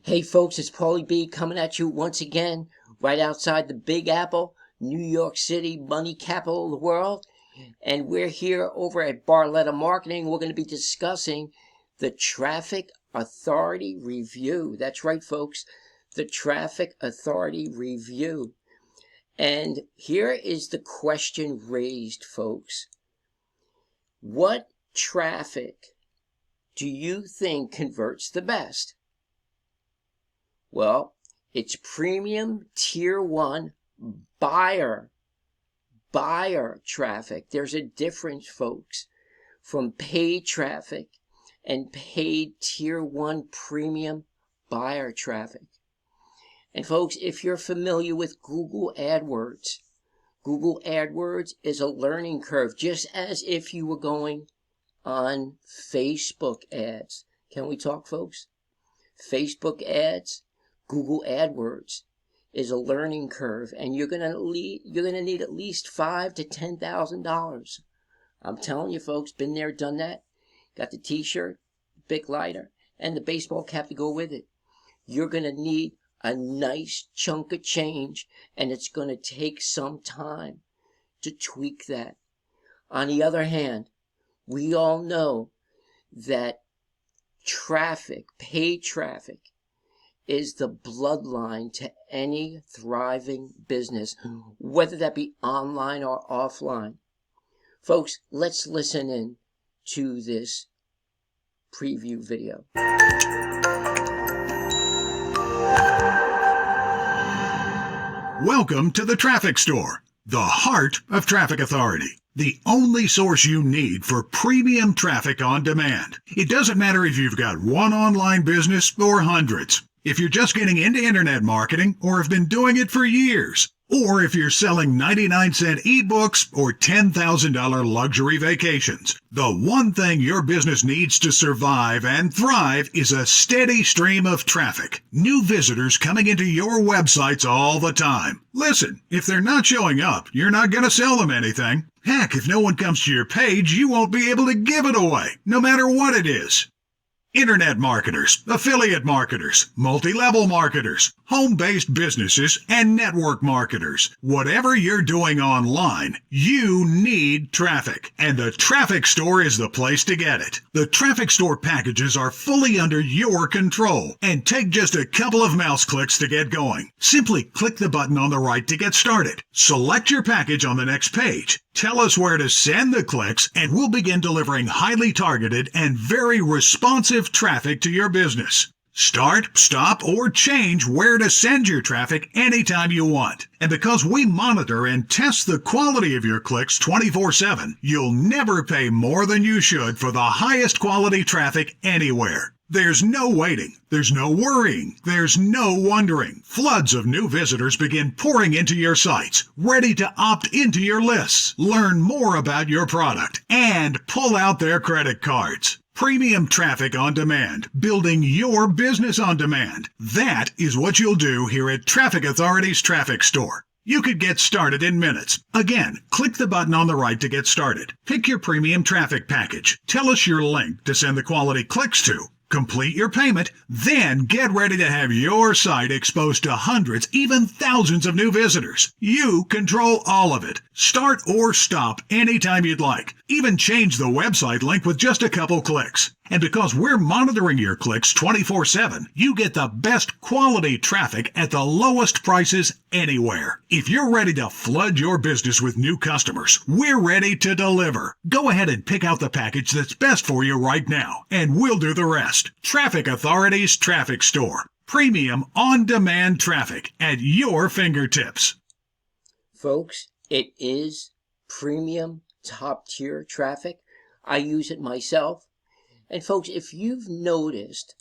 Hey folks, it's Paulie B coming at you once again, right outside the Big Apple, New York City, money capital of the world. And we're here over at Barletta Marketing. We're going to be discussing the Traffic Authority Review. That's right, folks, the Traffic Authority Review. And here is the question raised, folks. What traffic do you think converts the best? Well, it's premium tier 1 buyer traffic. There's a difference, folks, from paid traffic and paid tier 1 premium buyer traffic. And folks, if you're familiar with Google AdWords is a learning curve, just as if you were going on Facebook ads. Can we talk, folks? Facebook ads, Google AdWords is a learning curve, and you're gonna need at least $5,000 to $10,000. I'm telling you, folks, been there, done that. Got the T-shirt, big lighter, and the baseball cap to go with it. You're gonna need a nice chunk of change, and it's gonna take some time to tweak that. On the other hand, we all know that paid traffic, is the bloodline to any thriving business, whether that be online or offline. Folks, let's listen in to this preview video. Welcome to the Traffic Store, the heart of Traffic Authority. The only source you need for premium traffic on demand. It doesn't matter if you've got one online business or hundreds. If you're just getting into internet marketing or have been doing it for years. Or if you're selling 99-cent ebooks or $10,000 luxury vacations. The one thing your business needs to survive and thrive is a steady stream of traffic. New visitors coming into your websites all the time. Listen, if they're not showing up, you're not going to sell them anything. Heck, if no one comes to your page, you won't be able to give it away, no matter what it is. Internet marketers, affiliate marketers, multi-level marketers, home-based businesses, and network marketers. Whatever you're doing online, you need traffic. And the Traffic Store is the place to get it. The Traffic Store packages are fully under your control and take just a couple of mouse clicks to get going. Simply click the button on the right to get started. Select your package on the next page. Tell us where to send the clicks, and we'll begin delivering highly targeted and very responsive traffic to your business. Start, stop, or change where to send your traffic anytime you want. And because we monitor and test the quality of your clicks 24/7, you'll never pay more than you should for the highest quality traffic anywhere. There's no waiting, there's no worrying, there's no wondering. Floods of new visitors begin pouring into your sites, ready to opt into your lists, learn more about your product, and pull out their credit cards. Premium traffic on demand, building your business on demand. That is what you'll do here at Traffic Authority's Traffic Store. You could get started in minutes. Again, click the button on the right to get started. Pick your premium traffic package. Tell us your link to send the quality clicks to. Complete your payment, then get ready to have your site exposed to hundreds, even thousands of new visitors. You control all of it. Start or stop anytime you'd like. Even change the website link with just a couple clicks. And because we're monitoring your clicks 24/7, you get the best quality traffic at the lowest prices anywhere. If you're ready to flood your business with new customers, we're ready to deliver. Go ahead and pick out the package that's best for you right now, and we'll do the rest. Traffic Authority's Traffic Store. Premium on-demand traffic at your fingertips. Folks, it is premium top-tier traffic. I use it myself. And folks, if you've noticed,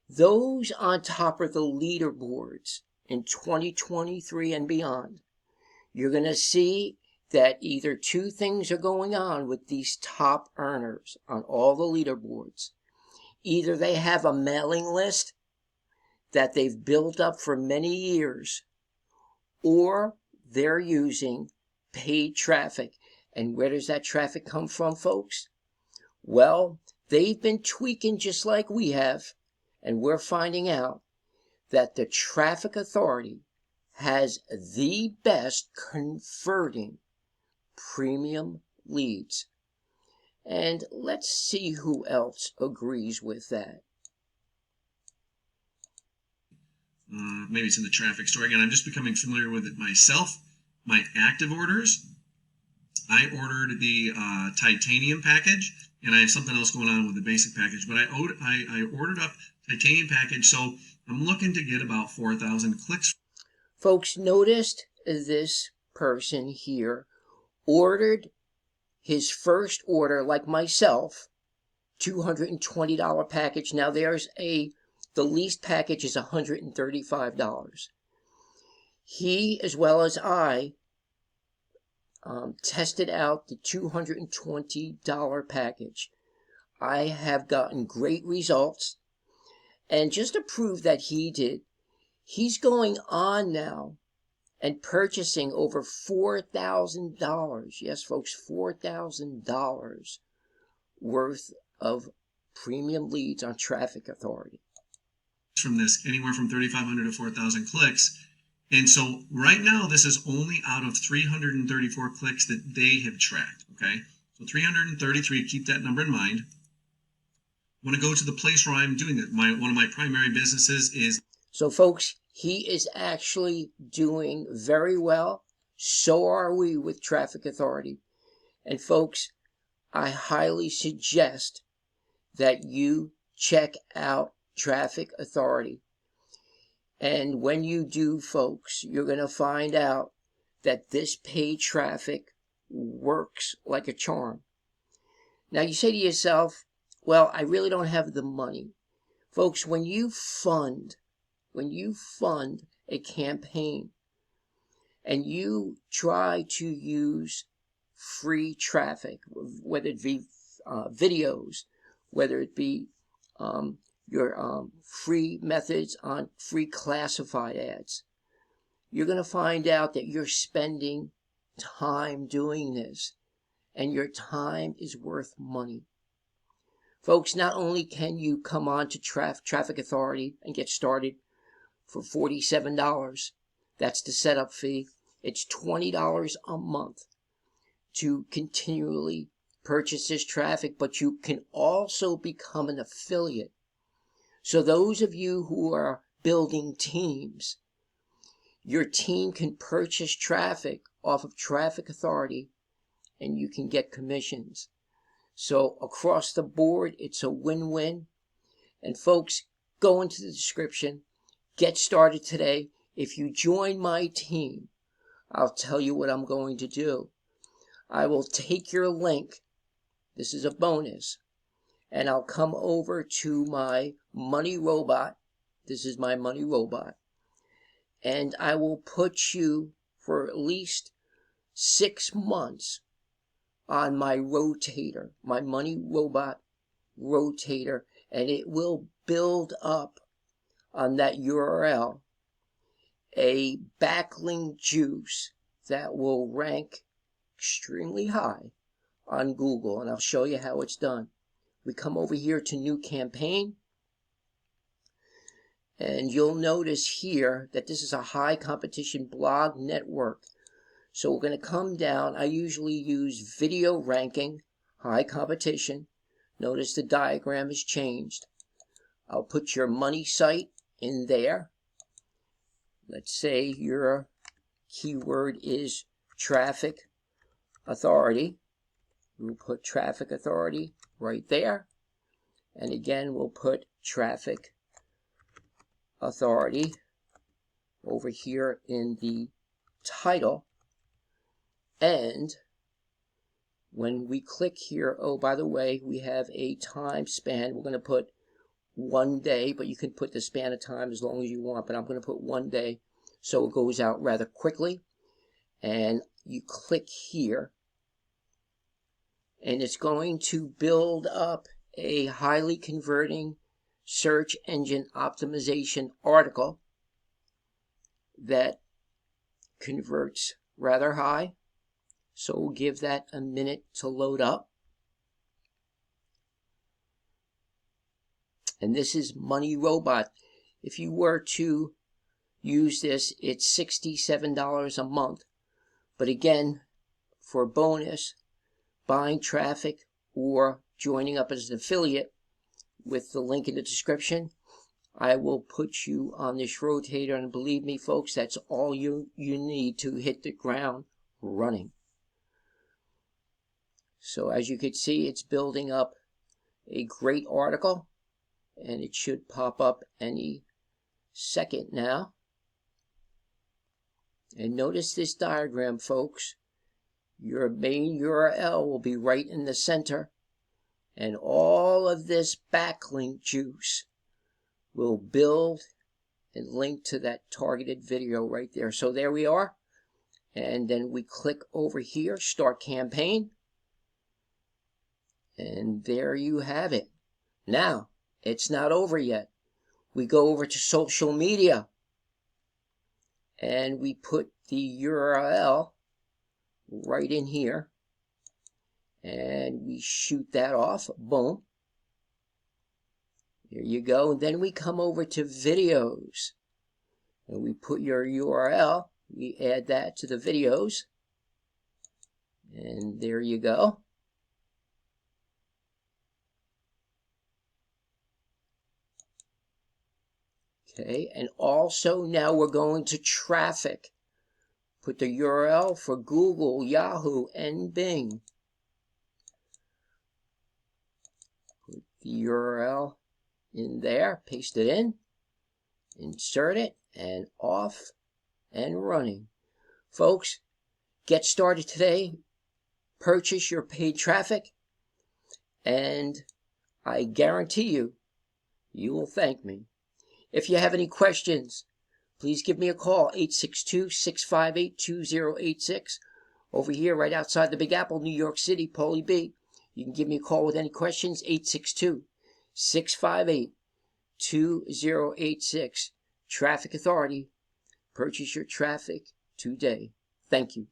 those on top of the leaderboards in 2023 and beyond, you're going to see that either two things are going on with these top earners on all the leaderboards. Either they have a mailing list that they've built up for many years, or they're using paid traffic. And where does that traffic come from, folks? Well, they've been tweaking just like we have, and we're finding out that the traffic authority has the best converting premium leads. And let's see who else agrees with that. Maybe it's in the traffic store. Again, I'm just becoming familiar with it myself. My active orders, I ordered the titanium package, and I have something else going on with the basic package. But I ordered up titanium package, so I'm looking to get about 4,000 clicks. Folks, noticed this person here ordered his first order, like myself, $220 package. Now the least package is $135. He, as well as I, tested out the $220 package. I have gotten great results. And just to prove that he did, he's going on now and purchasing over $4,000. Yes, folks, $4,000 worth of premium leads on Traffic Authority. From this, anywhere from 3,500 to 4,000 clicks. And so right now, this is only out of 334 clicks that they have tracked. Okay, so 333, keep that number in mind. I want to go to the place where I'm doing it. One of my primary businesses is. So folks, he is actually doing very well. So are we with Traffic Authority. And folks, I highly suggest that you check out Traffic Authority. And when you do, folks, you're going to find out that this paid traffic works like a charm. Now you say to yourself, well, I really don't have the money. Folks, when you fund a campaign and you try to use free traffic, whether it be videos, whether it be your free methods on free classified ads, you're going to find out that you're spending time doing this, and your time is worth money. Folks, not only can you come on to Traffic Authority and get started for $47, that's the setup fee. It's $20 a month to continually purchase this traffic, but you can also become an affiliate. So those of you who are building teams, your team can purchase traffic off of Traffic Authority and you can get commissions. So across the board, it's a win-win. And folks, go into the description, get started today. If you join my team, I'll tell you what I'm going to do. I will take your link. This is a bonus. And I'll come over to my Money Robot. This is my Money Robot. And I will put you for at least 6 months on my rotator, my Money Robot rotator. And it will build up on that URL a backlink juice that will rank extremely high on Google. And I'll show you how it's done. We come over here to New Campaign, and you'll notice here that this is a high competition blog network. So we're going to come down. I usually use video ranking, high competition. Notice the diagram has changed. I'll put your money site in there. Let's say your keyword is Traffic Authority. We'll put Traffic Authority right there. And again, we'll put Traffic Authority over here in the title. And when we click here, oh, by the way, we have a time span. We're going to put 1 day, but you can put the span of time as long as you want. But I'm going to put 1 day so it goes out rather quickly. And you click here. And it's going to build up a highly converting search engine optimization article that converts rather high. So we'll give that a minute to load up. And this is Money Robot. if you were to use this, it's $67 a month. But again, for bonus, buying traffic or joining up as an affiliate with the link in the description, I will put you on this rotator, and believe me folks, that's all you need to hit the ground running. So as you can see, it's building up a great article, and it should pop up any second now. And notice this diagram, folks. Your main URL will be right in the center, and all of this backlink juice will build and link to that targeted video right there. So there we are. And then we click over here, Start Campaign. And there you have it. Now, it's not over yet. We go over to social media, and we put the URL right in here, and we shoot that off. Boom. There you go. And then we come over to videos, and we put your URL. We add that to the videos, and there you go. Okay, and also now we're going to traffic. Put the URL for Google, Yahoo, and Bing. Put the URL in there, paste it in, insert it, and off and running. Folks, get started today. Purchase your paid traffic, and I guarantee you, you will thank me. If you have any questions, please give me a call, 862-658-2086. Over here, right outside the Big Apple, New York City, Paulie B. You can give me a call with any questions, 862-658-2086. Traffic Authority. Purchase your traffic today. Thank you.